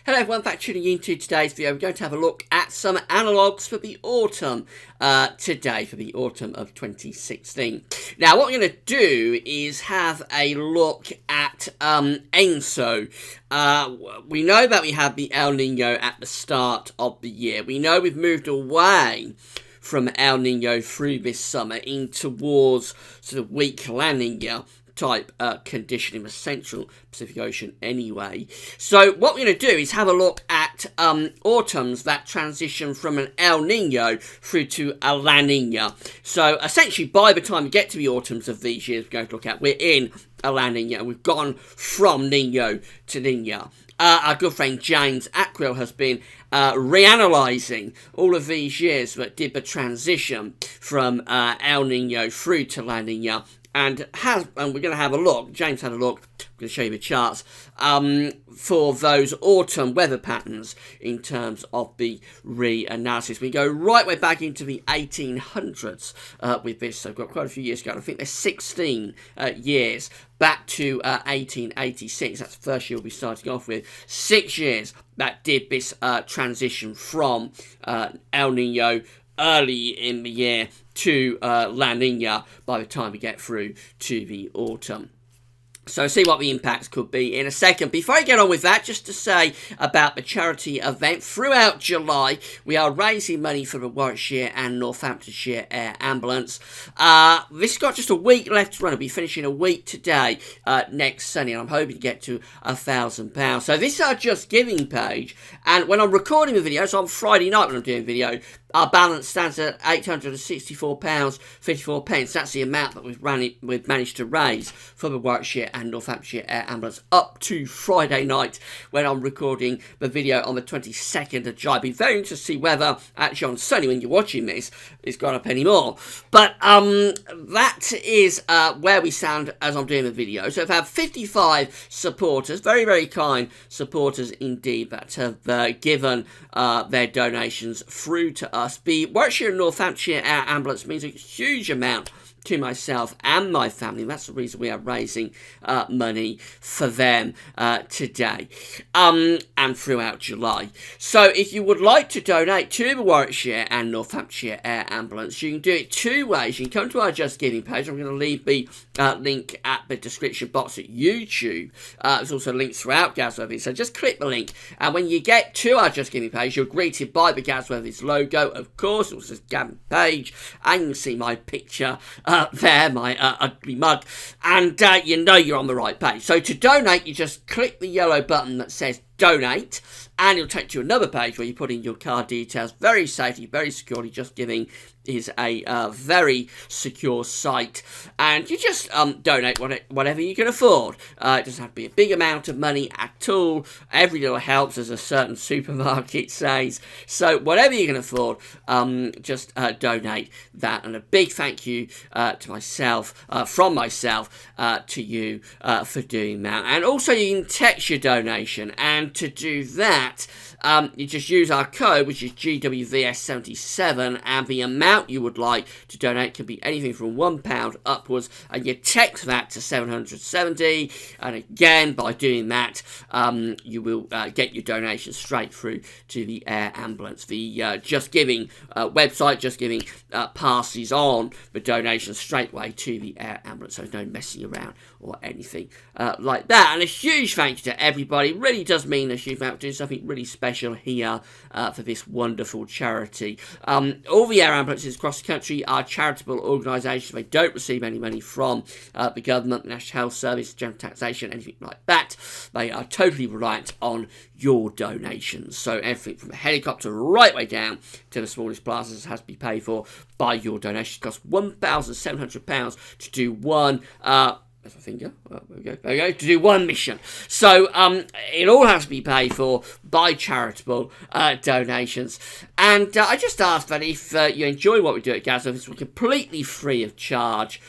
Hello everyone, back tuning into today's video. We're going to have a look at some analogues for the autumn today, for the autumn of 2016. Now what we're going to do is have a look at ENSO. We know that we had the El Nino at the start of the year. We know we've moved away from El Nino through this summer in towards sort of weak La Nina type condition in the central Pacific Ocean anyway. So what we're going to do is have a look at autumns that transition from an El Nino through to a La Nina. So essentially by the time we get to the autumns of these years we're going to look at, we're in a La Nina. We've gone from Nino to Nina. Our good friend James Atquill has been reanalysing all of these years that did the transition from El Nino through to La Nina. And we're going to have a look. James had a look. I'm going to show you the charts for those autumn weather patterns in terms of the reanalysis. We go right way back into the 1800s with this. So we've got quite a few years ago. I think there's 16 years back to 1886. That's the first year we'll be starting off with. 6 years that did this transition from El Nino early in the year to La Nina by the time we get through to the autumn. So see what the impacts could be in a second. Before I get on with that, just to say about the charity event. Throughout July, we are raising money for the Warwickshire and Northamptonshire Air Ambulance. This has got just a week left to run. It'll be finishing a week today, next Sunday, and I'm hoping to get to £1,000. So this is our Just Giving page, and when I'm recording the video, so on Friday night when I'm doing video, our balance stands at £864.54. That's the amount that we've managed to raise for the Warwickshire and Northamptonshire Air Ambulance up to Friday night when I'm recording the video on the 22nd of July. It'll be very interesting to see whether actually on Sunday when you're watching this it's gone up any more. But that is where we stand as I'm doing the video. So I've had 55 supporters, very, very kind supporters indeed, that have given their donations through to us. The Warwickshire and Northamptonshire Air Ambulance means a huge amount to myself and my family. That's the reason we are raising money for them today and throughout July. So if you would like to donate to the Warwickshire and Northamptonshire Air Ambulance, you can do it two ways. You can come to our Just Giving page. I'm going to leave the link at the description box at YouTube. There's also links throughout Gasworthy, so just click the link, and when you get to our Just Giving page, you're greeted by the Gasworthy's logo, of course. It says Gavin Page, and you can see my picture there, my ugly mug, and you know you're on the right page. So to donate, you just click the yellow button that says donate, and it'll take you to another page where you put in your card details very safely, very securely. Just Giving is a very secure site, and you just donate whatever you can afford. It doesn't have to be a big amount of money at all. Every little helps, as a certain supermarket says. So whatever you can afford, just donate that. And a big thank you to myself, from myself to you for doing that. And also you can text your donation, and to do that you just use our code, which is GWVS77, and the amount you would like to donate can be anything from £1 upwards, and you text that to 770, and again by doing that you will get your donation straight through to the Air Ambulance. The Just Giving website, Just Giving, passes on the donation straight away to the Air Ambulance, so no messing around or anything like that. And a huge thank you to everybody. It really does mean a huge amount. Doing something really special here for this wonderful charity. All the air ambulances across the country are charitable organisations. They don't receive any money from the government, the National Health Service, general taxation, anything like that. They are totally reliant on your donations. So everything from a helicopter right way down to the smallest plazas has to be paid for by your donations. It costs £1,700 to do one that's my finger. Oh, there we go. To do one mission. So it all has to be paid for by charitable donations. And I just ask that if you enjoy what we do at Gasworthy, we're completely free of charge.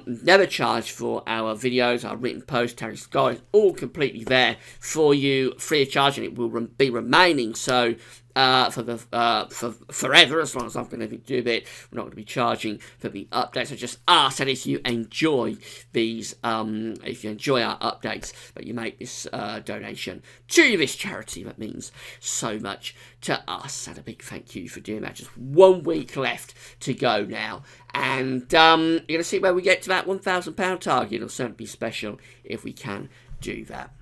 Never charge for our videos, our written posts, Terry Scott. It's all completely there for you, free of charge, and it will be remaining so for forever, as long as I'm going to do it. We're not going to be charging for the updates. I just ask that if you enjoy these, if you enjoy our updates, that you make this donation to this charity. That means so much to us, and a big thank you for doing that. Just 1 week left to go now, and you're going to see where we get to that £1,000 target. It'll certainly be special if we can do that.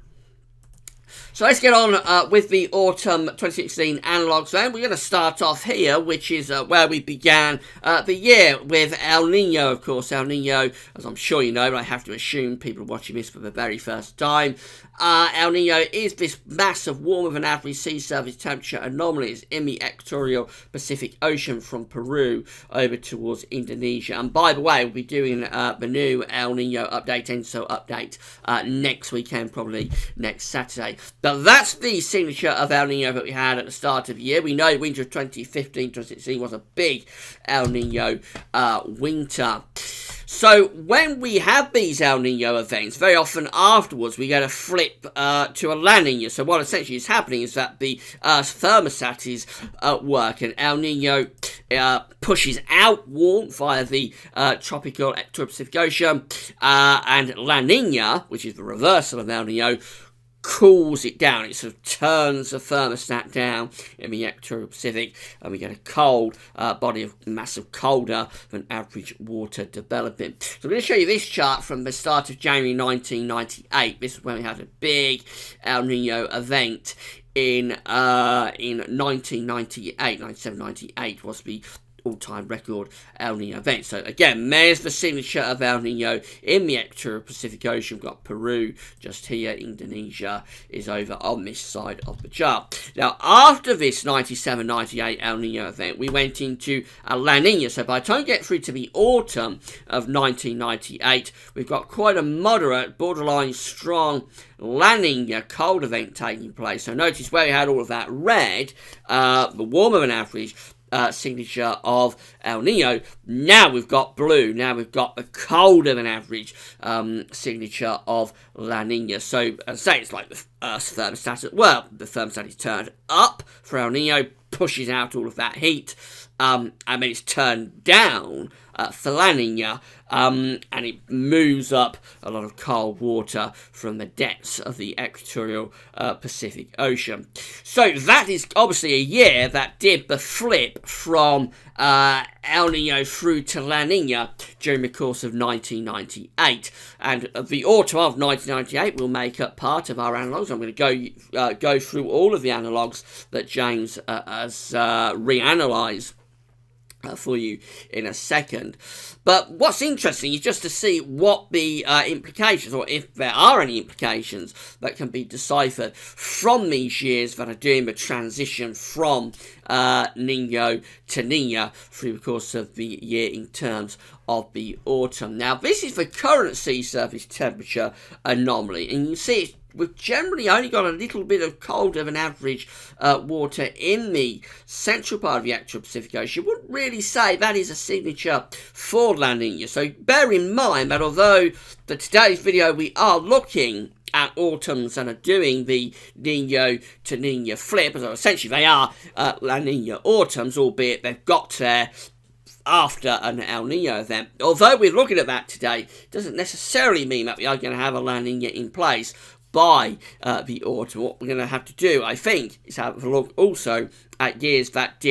So let's get on with the autumn 2016 analogues then. We're going to start off here, which is where we began the year with El Nino, of course. El Nino, as I'm sure you know, but I have to assume people are watching this for the very first time. El Nino is this massive warmer than average sea surface temperature anomalies in the equatorial Pacific Ocean from Peru over towards Indonesia. And by the way, we'll be doing the new El Nino update, ENSO update, next weekend, probably next Saturday. But that's the signature of El Nino that we had at the start of the year. We know winter of 2015-2016 was a big El Nino winter. So when we have these El Nino events, very often afterwards we get a flip to a La Nina. So what essentially is happening is that the thermostat is at work, and El Nino pushes out warmth via the tropical equatorial Pacific Ocean, and La Nina, which is the reversal of El Nino, cools it down. It sort of turns the thermostat down in the equatorial Pacific, and we get a cold body of massive colder than average water developing. So I'm going to show you this chart from the start of January 1998. This is when we had a big El Nino event in 1998. 97, 98 was the all-time record El Nino event. So again, there's the signature of El Nino in the equatorial Pacific Ocean. We've got Peru just here. Indonesia is over on this side of the chart. Now, after this 97-98 El Nino event, we went into a La Nina. So by the time we get through to the autumn of 1998, we've got quite a moderate, borderline strong La Nina cold event taking place. So notice where we had all of that red, the warmer than average signature of El Nino. Now we've got blue. Now we've got the colder than average signature of La Nina. So as I say, it's like the Earth's thermostat. Well, the thermostat is turned up for El Nino, pushes out all of that heat, and then it's turned down for La Nina, and it moves up a lot of cold water from the depths of the equatorial Pacific Ocean. So that is obviously a year that did the flip from El Nino through to La Nina during the course of 1998. And the autumn of 1998 will make up part of our analogues. I'm going to go through all of the analogues that James has reanalysed for you in a second. But what's interesting is just to see what the implications, or if there are any implications that can be deciphered from these years that are doing the transition from Nino to Nina through the course of the year in terms of the autumn. Now, this is the current sea surface temperature anomaly, and you see it's we've generally only got a little bit of colder than average water in the central part of the equatorial Pacific Ocean. You wouldn't really say that is a signature for La Nina. So bear in mind that although for today's video we are looking at autumns and are doing the Nino to Nina flip, so essentially they are La Nina autumns, albeit they've got there after an El Nino event. Although we're looking at that today, doesn't necessarily mean that we are going to have a La Nina in place by the autumn. What we're going to have to do, I think, is have a look also at years that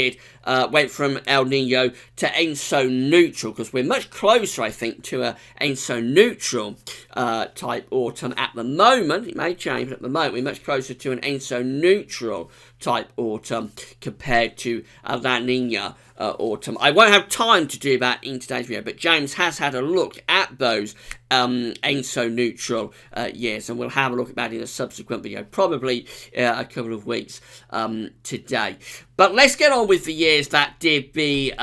went from El Nino to ENSO neutral, because we're much closer, I think, to a ENSO neutral type autumn at the moment. It may change, but at the moment we're much closer to an ENSO neutral type autumn compared to a La Nina autumn. I won't have time to do that in today's video, but James has had a look at those ENSO neutral years, and we'll have a look at that in a subsequent video, probably a couple of weeks today. But let's get on with the years that did the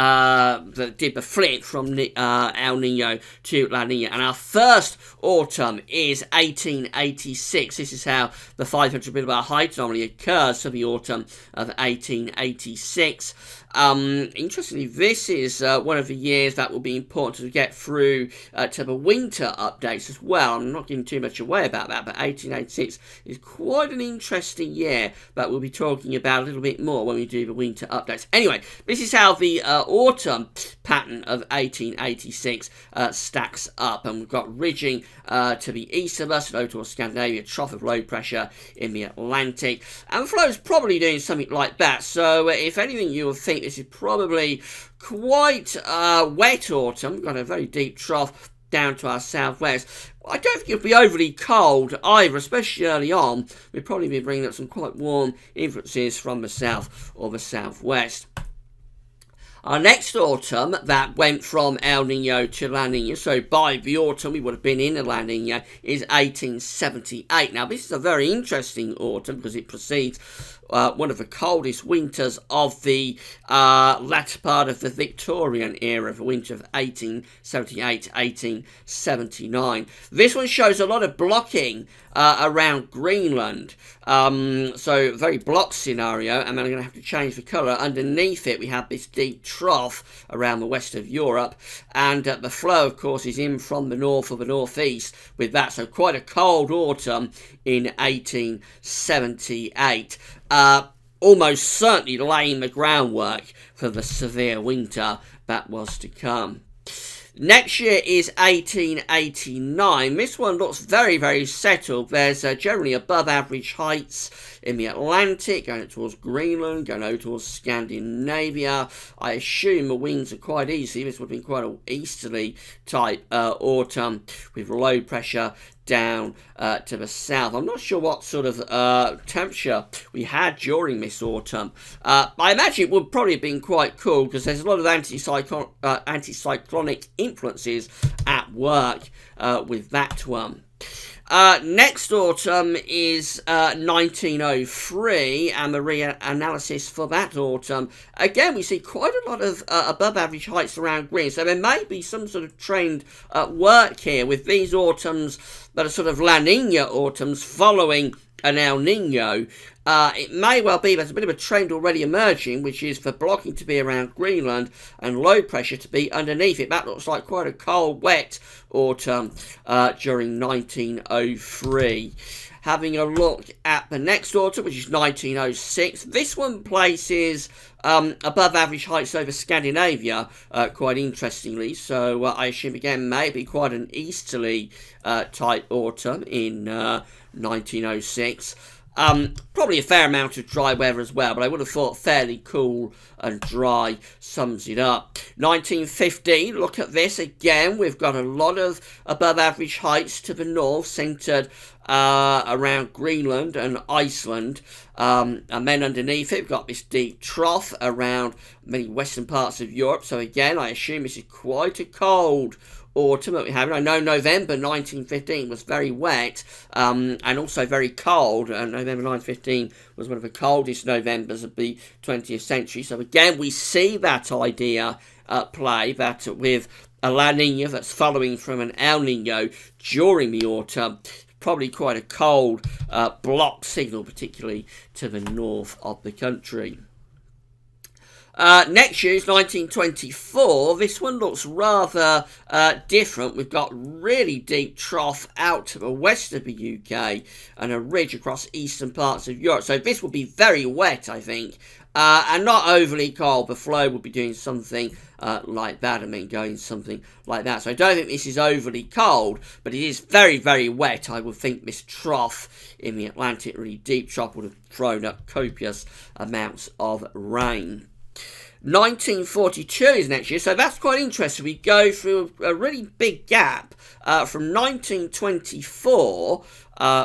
flip from El Nino to La Nina. And our first autumn is 1886. This is how the 500 millibar height anomaly occurs for the autumn of 1886. Interestingly, this is one of the years that will be important to get through to the winter updates as well. I'm not giving too much away about that, but 1886 is quite an interesting year that we'll be talking about a little bit more when we do the winter updates. Anyway, this is how the autumn pattern of 1886 stacks up, and we've got ridging to the east of us, low towards Scandinavia, trough of low pressure in the Atlantic, and the flow's probably doing something like that. So if anything, you will think this is probably quite wet autumn. We've got a very deep trough down to our southwest. I don't think it'll be overly cold either, especially early on. We'll probably be bringing up some quite warm influences from the south or the southwest. Our next autumn, that went from El Nino to La Nina, so by the autumn we would have been in a La Nina, is 1878. Now, this is a very interesting autumn because it precedes one of the coldest winters of the latter part of the Victorian era, the winter of 1878, 1879. This one shows a lot of blocking around Greenland. So very blocked scenario, and then I'm going to have to change the colour. Underneath it we have this deep trough around the west of Europe, and the flow of course is in from the north or the northeast with that, so quite a cold autumn in 1878. Almost certainly laying the groundwork for the severe winter that was to come. Next year is 1889. This one looks very, very settled. There's generally above average heights in the Atlantic, going towards Greenland, going over towards Scandinavia. I assume the winds are quite easy. This would have been quite an easterly type autumn with low pressure down to the south. I'm not sure what sort of temperature we had during this autumn. I imagine it would probably have been quite cool because there's a lot of anticyclonic influences at work with that one. Next autumn is 1903, and the reanalysis for that autumn. Again, we see quite a lot of above average heights around Green, so there may be some sort of trend at work here with these autumns that are sort of La Nina autumns following an El Nino. It may well be there's a bit of a trend already emerging, which is for blocking to be around Greenland and low pressure to be underneath it. That looks like quite a cold, wet autumn during 1903. Having a look at the next autumn, which is 1906. This one places above average heights over Scandinavia, quite interestingly. So I assume again maybe quite an easterly type autumn in 1906. Probably a fair amount of dry weather as well, but I would have thought fairly cool and dry sums it up. 1915, look at this again. We've got a lot of above average heights to the north, centred around Greenland and Iceland. And then underneath it, we've got this deep trough around many western parts of Europe. So again, I assume this is quite a cold autumn that we have. I know November 1915 was very wet and also very cold, and November 1915 was one of the coldest Novembers of the 20th century. So again, we see that idea at play, that with a La Nina that's following from an El Nino during the autumn, probably quite a cold block signal, particularly to the north of the country. Next year is 1924. This one looks rather different. We've got really deep trough out to the west of the UK and a ridge across eastern parts of Europe. So this will be very wet, I think, and not overly cold. The flow will be doing something like that. I mean, going something like that. So I don't think this is overly cold, but it is very, very wet. I would think this trough in the Atlantic, really deep trough, would have thrown up copious amounts of rain. 1942 is next year, so that's quite interesting. We go through a really big gap from 1924,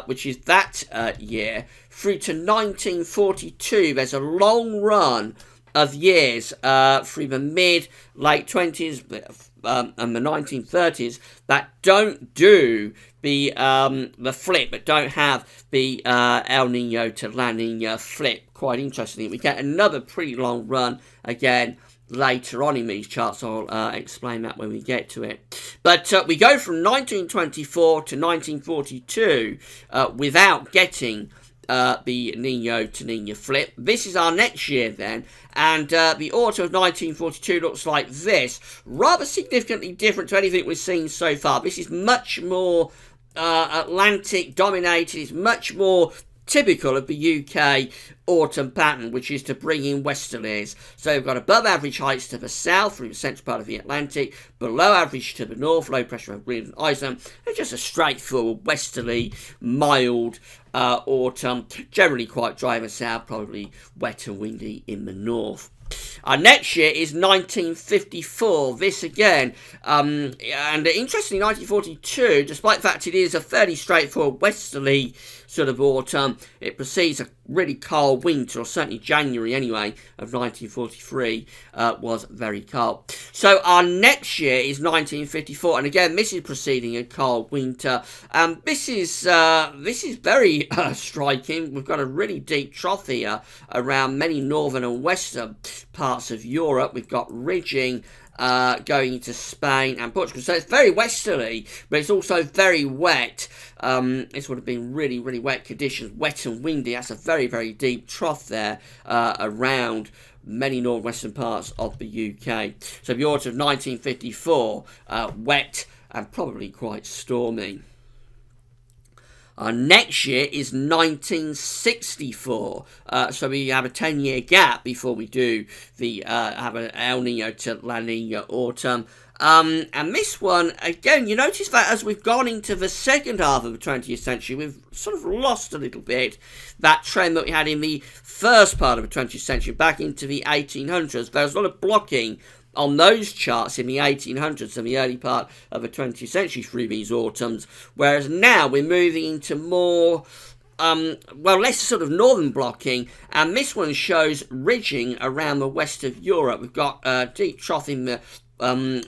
which is that year, through to 1942. There's a long run of years through the mid-late 20s and the 1930s that don't do the flip, but don't have the El Nino to La Nina flip. Quite interesting. We get another pretty long run again later on in these charts. I'll explain that when we get to it. But we go from 1924 to 1942 without getting the Nino to Nina flip. This is our next year then, and the autumn of 1942 looks like this. Rather significantly different to anything we've seen so far. This is much more Atlantic dominated. It's much more typical of the UK autumn pattern, which is to bring in westerlies. So we've got above average heights to the south through the central part of the Atlantic, below average to the north, low pressure over Greenland and Iceland, and just a straightforward westerly, mild autumn, generally quite dry in the south, probably wet and windy in the north. Our next year is 1954. This again, and interestingly, 1942, despite the fact it is a fairly straightforward westerly sort of autumn, it precedes a really cold winter, or certainly January anyway, of 1943 was very cold. So our next year is 1954, and again, this is preceding a cold winter. This is very striking. We've got a really deep trough here around many northern and western parts of Europe. We've got ridging going into Spain and Portugal. So it's very westerly, but it's also very wet. This would have been really, really wet conditions, wet and windy. That's a very, very deep trough there around many northwestern parts of the UK. So the autumn of 1954, wet and probably quite stormy. Our next year is 1964, so we have a 10-year gap before we do the have an El Nino to La Nina autumn. And this one, again, you notice that as we've gone into the second half of the 20th century, we've sort of lost a little bit that trend that we had in the first part of the 20th century, back into the 1800s. There was a lot of blocking on those charts in the 1800s and the early part of the 20th century through these autumns, whereas now we're moving into more, less sort of northern blocking, and this one shows ridging around the west of Europe. We've got a deep trough in the in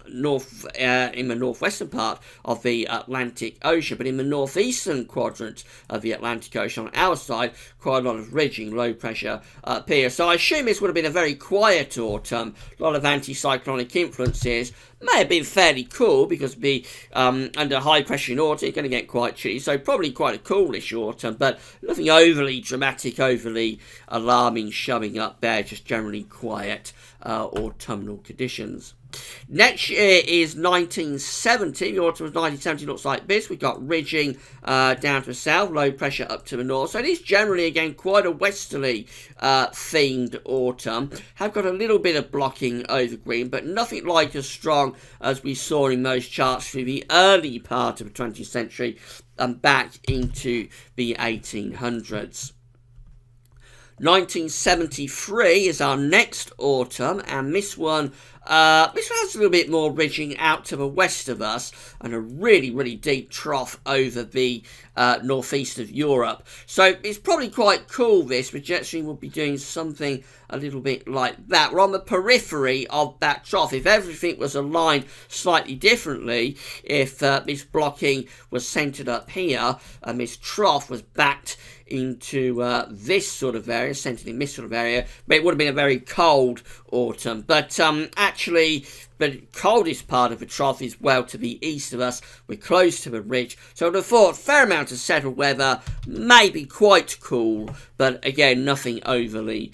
the northwestern part of the Atlantic Ocean, but in the northeastern quadrant of the Atlantic Ocean on our side, quite a lot of ridging, low pressure up here. So I assume this would have been a very quiet autumn, a lot of anticyclonic influences. May have been fairly cool because be under high pressure in autumn, it's going to get quite chilly, so probably quite a coolish autumn, but nothing overly dramatic, overly alarming showing up there, just generally quiet autumnal conditions. Next year is 1970. The autumn of 1970 looks like this. We've got ridging down to the south, low pressure up to the north. So it is generally, again, quite a westerly themed autumn. Have got a little bit of blocking over green, but nothing like as strong as we saw in those charts through the early part of the 20th century and back into the 1800s. 1973 is our next autumn, and this one has a little bit more ridging out to the west of us and a really, really deep trough over the northeast of Europe. So it's probably quite cool, this. The jet stream will be doing something a little bit like that. We're on the periphery of that trough. If everything was aligned slightly differently, if this blocking was centered up here and this trough was backed into this sort of area, centered in this sort of area, but it would have been a very cold autumn. But actually, the coldest part of the trough is well to the east of us. We're close to the ridge, so I would have thought fair amount of settled weather, maybe quite cool, but again, nothing overly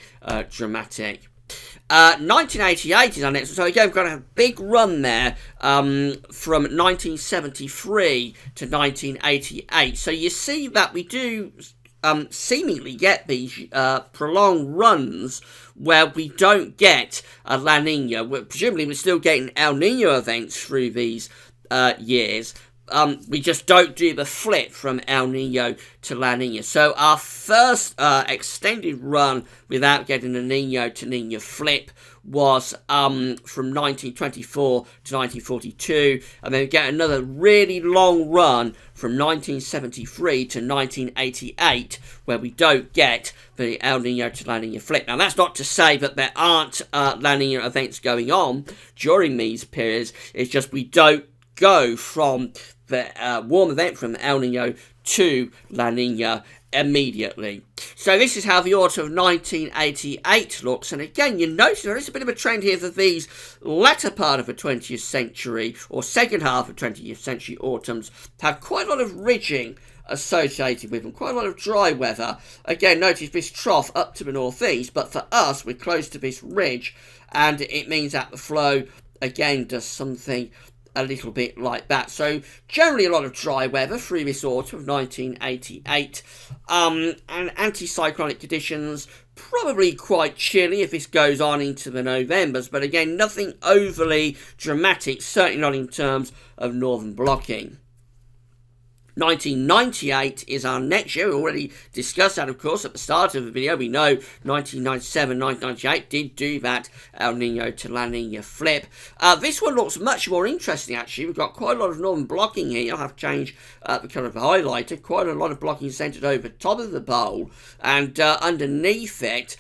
dramatic. 1988 is our next one. So again, we've got a big run there from 1973 to 1988. So you see that we do seemingly get these prolonged runs where we don't get a La Nina. Presumably we're still getting El Nino events through these years. We just don't do the flip from El Nino to La Nina. So our first extended run without getting a Nino to Nina flip was from 1924 to 1942, and then we get another really long run from 1973 to 1988 where we don't get the El Nino to La Nina flip. Now that's not to say that there aren't La Nina events going on during these periods, it's just we don't go from the warm event from El Nino to La Nina immediately. So this is how the autumn of 1988 looks, and again you notice there is a bit of a trend here that these latter part of the 20th century or second half of 20th century autumns have quite a lot of ridging associated with them, quite a lot of dry weather. Again, notice this trough up to the northeast, but for us we're close to this ridge, and it means that the flow again does something a little bit like that. So generally a lot of dry weather through this autumn of 1988, and anticyclonic conditions, probably quite chilly if this goes on into the Novembers, but again, nothing overly dramatic, certainly not in terms of northern blocking. 1998 is our next year. We already discussed that, of course, at the start of the video. We know 1997, 1998 did do that El Nino to La Nina flip. This one looks much more interesting, actually. We've got quite a lot of northern blocking here. I'll have to change the colour of the highlighter. Quite a lot of blocking centred over top of the bowl. And underneath it,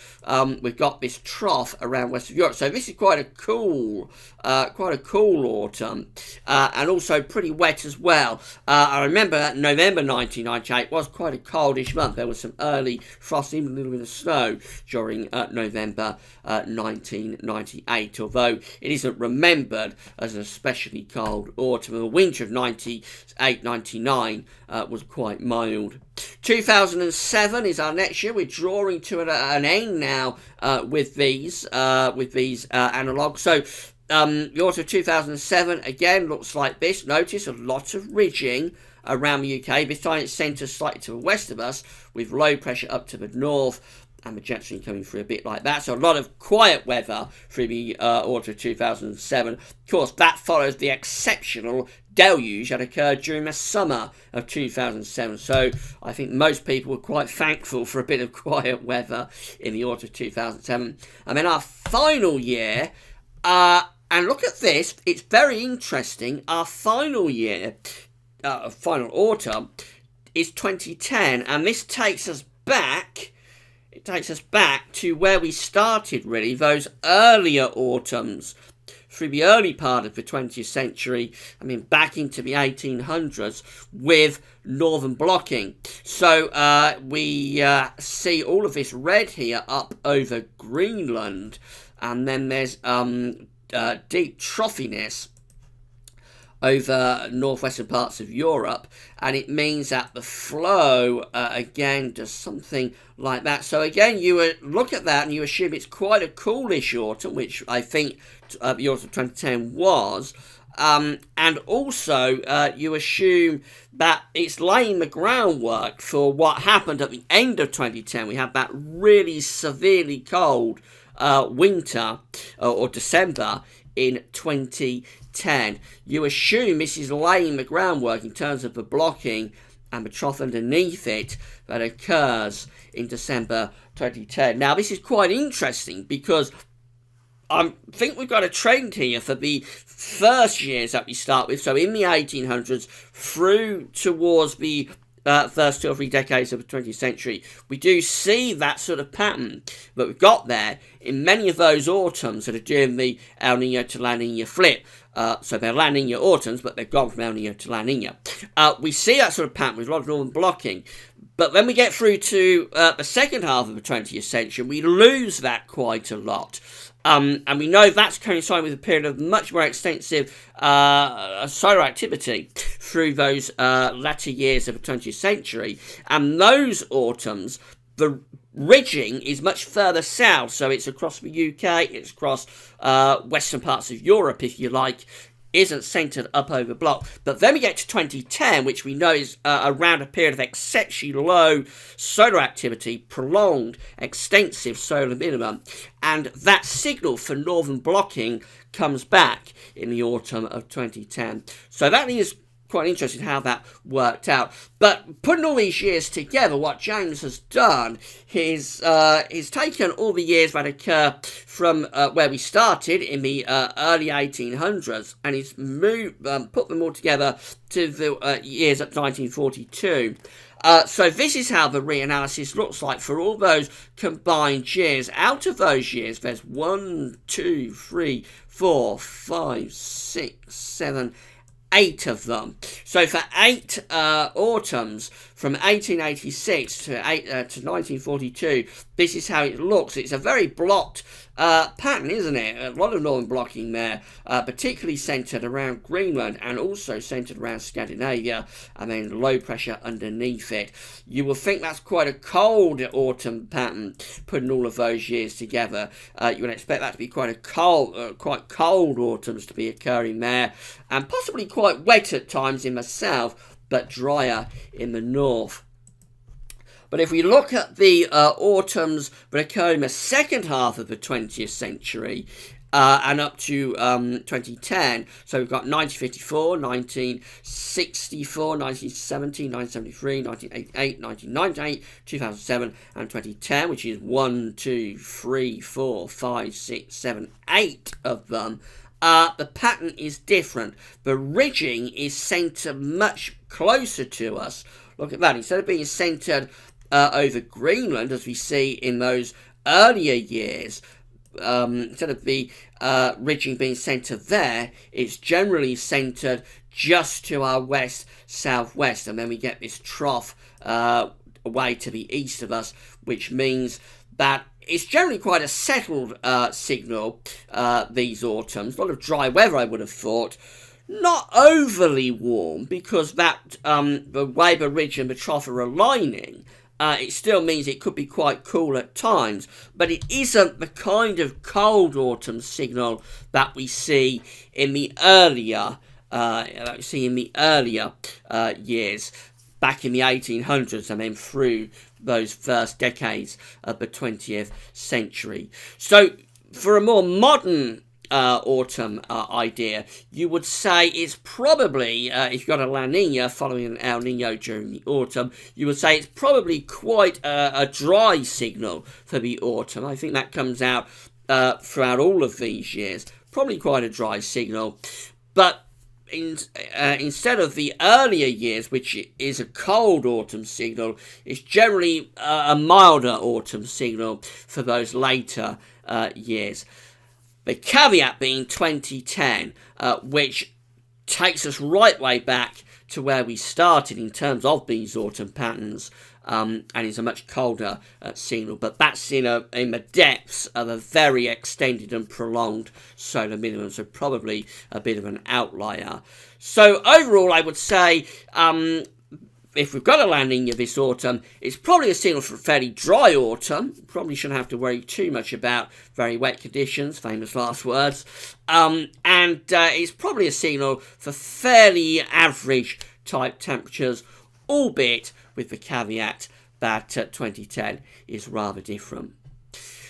we've got this trough around west of Europe. So this is quite a cool autumn, and also pretty wet as well. I remember November 1998 was quite a coldish month. There was some early frost, even a little bit of snow during November 1998, although it isn't remembered as an especially cold autumn. The winter of 98-99 was quite mild. 2007 is our next year. We're drawing to an end now with these analogues. So the autumn of 2007 again looks like this. Notice a lot of ridging around the UK. This time it's centred slightly to the west of us, with low pressure up to the north, and the jet stream coming through a bit like that. So a lot of quiet weather through the autumn of 2007. Of course, that follows the exceptional deluge that occurred during the summer of 2007. So I think most people were quite thankful for a bit of quiet weather in the autumn of 2007. And then our final year, and look at this, it's very interesting. Our final year, final autumn, is 2010, and this takes us back. It takes us back to where we started, really, those earlier autumns through the early part of the 20th century, I mean back into the 1800s, with northern blocking. So we see all of this red here up over Greenland, and then there's deep troughiness over northwestern parts of Europe, and it means that the flow again does something like that. So again, you look at that and you assume it's quite a coolish autumn, which I think the autumn of 2010 was, and also you assume that it's laying the groundwork for what happened at the end of 2010. We had that really severely cold winter or December in 2010. You assume this is laying the groundwork in terms of the blocking and the trough underneath it that occurs in December 2010. Now, this is quite interesting because I think we've got a trend here for the first years that we start with. So in the 1800s through towards the first 2 or 3 decades of the 20th century, we do see that sort of pattern that we've got there in many of those autumns that are during the El Nino to La Nina flip. So they're La Nina autumns, but they've gone from El Nino to La Nina. We see that sort of pattern with a lot of northern blocking. But when we get through to the second half of the 20th century, we lose that quite a lot. And we know that's coinciding with a period of much more extensive solar activity through those latter years of the 20th century. And those autumns, the ridging is much further south. So it's across the UK, it's across western parts of Europe, if you like, isn't centred up over block. But then we get to 2010, which we know is around a period of exceptionally low solar activity, prolonged, extensive solar minimum, and that signal for northern blocking comes back in the autumn of 2010. So that is quite interesting how that worked out. But putting all these years together, what James has done is he's taken all the years that occur from where we started in the early 1800s, and he's put them all together to the years at 1942. So this is how the reanalysis looks like for all those combined years. Out of those years, there's 1, 2, 3, 4, 5, 6, 7, 8 of them. So for 8 autumns from 1886 to 1942, this is how it looks. It's a very blocked pattern, isn't it? A lot of northern blocking there, particularly centred around Greenland and also centred around Scandinavia, and then low pressure underneath it. You will think that's quite a cold autumn pattern, putting all of those years together. You would expect that to be quite cold autumns to be occurring there, and possibly quite wet at times in the south, but drier in the north. But if we look at the autumns that occurred in the second half of the 20th century and up to 2010, so we've got 1954, 1964, 1970, 1973, 1988, 1998, 2007, and 2010, which is 1, 2, 3, 4, 5, 6, 7, 8 of them. The pattern is different. The ridging is centred much closer to us. Look at that. Instead of being centred over Greenland, as we see in those earlier years, instead of the ridging being centred there, it's generally centred just to our west-southwest, and then we get this trough away to the east of us, which means that it's generally quite a settled signal these autumns. A lot of dry weather, I would have thought. Not overly warm, because that the way the ridge and the trough are aligning, it still means it could be quite cool at times, but it isn't the kind of cold autumn signal that we see in the earlier years, back in the 1800s, and then through those first decades of the 20th century. So, for a more modern autumn idea, you would say it's probably, if you've got a La Nina following an El Nino during the autumn, you would say it's probably quite a dry signal for the autumn. I think that comes out throughout all of these years. Probably quite a dry signal. But instead of the earlier years, which is a cold autumn signal, it's generally a milder autumn signal for those later years. The caveat being 2010, which takes us right way back to where we started in terms of these autumn patterns, and is a much colder signal. But that's in the depths of a very extended and prolonged solar minimum, so probably a bit of an outlier. So overall, I would say, if we've got a La Nina this autumn, it's probably a signal for a fairly dry autumn. Probably shouldn't have to worry too much about very wet conditions, famous last words. And it's probably a signal for fairly average type temperatures, albeit with the caveat that 2010 is rather different.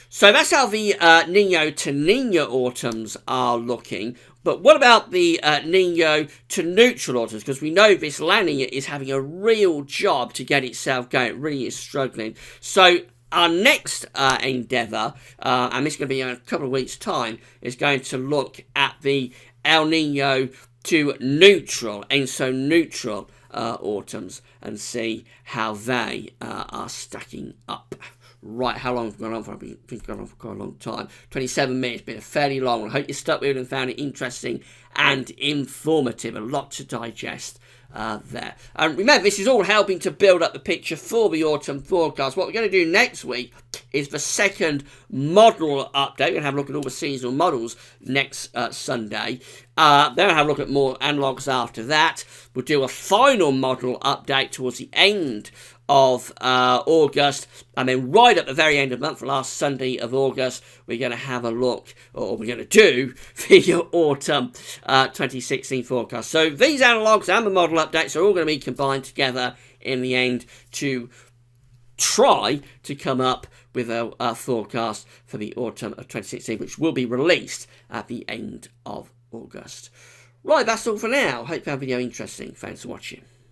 So that's how the Nino to Nina autumns are looking. But what about the Nino to neutral autumns? Because we know this La Nina is having a real job to get itself going. It really is struggling. So our next endeavour, and this is going to be in a couple of weeks' time, is going to look at the El Nino to neutral, and so neutral autumns, and see how they are stacking up. Right, how long have we gone on for? I think it's gone on for quite a long time. 27 minutes, been a fairly long one. I hope you stuck with it and found it interesting and informative. A lot to digest there. And remember, this is all helping to build up the picture for the autumn forecast. What we're going to do next week is the second model update. We're going to have a look at all the seasonal models next Sunday. Then we'll have a look at more analogues after that. We'll do a final model update towards the end of August, and then right at the very end of the month, the last Sunday of August, we're going to have a look, or we're going to do the autumn 2016 forecast. So these analogues and the model updates are all going to be combined together in the end to try to come up with a forecast for the autumn of 2016, which will be released at the end of August. Right, that's all for now. Hope you found the video interesting. Thanks for watching.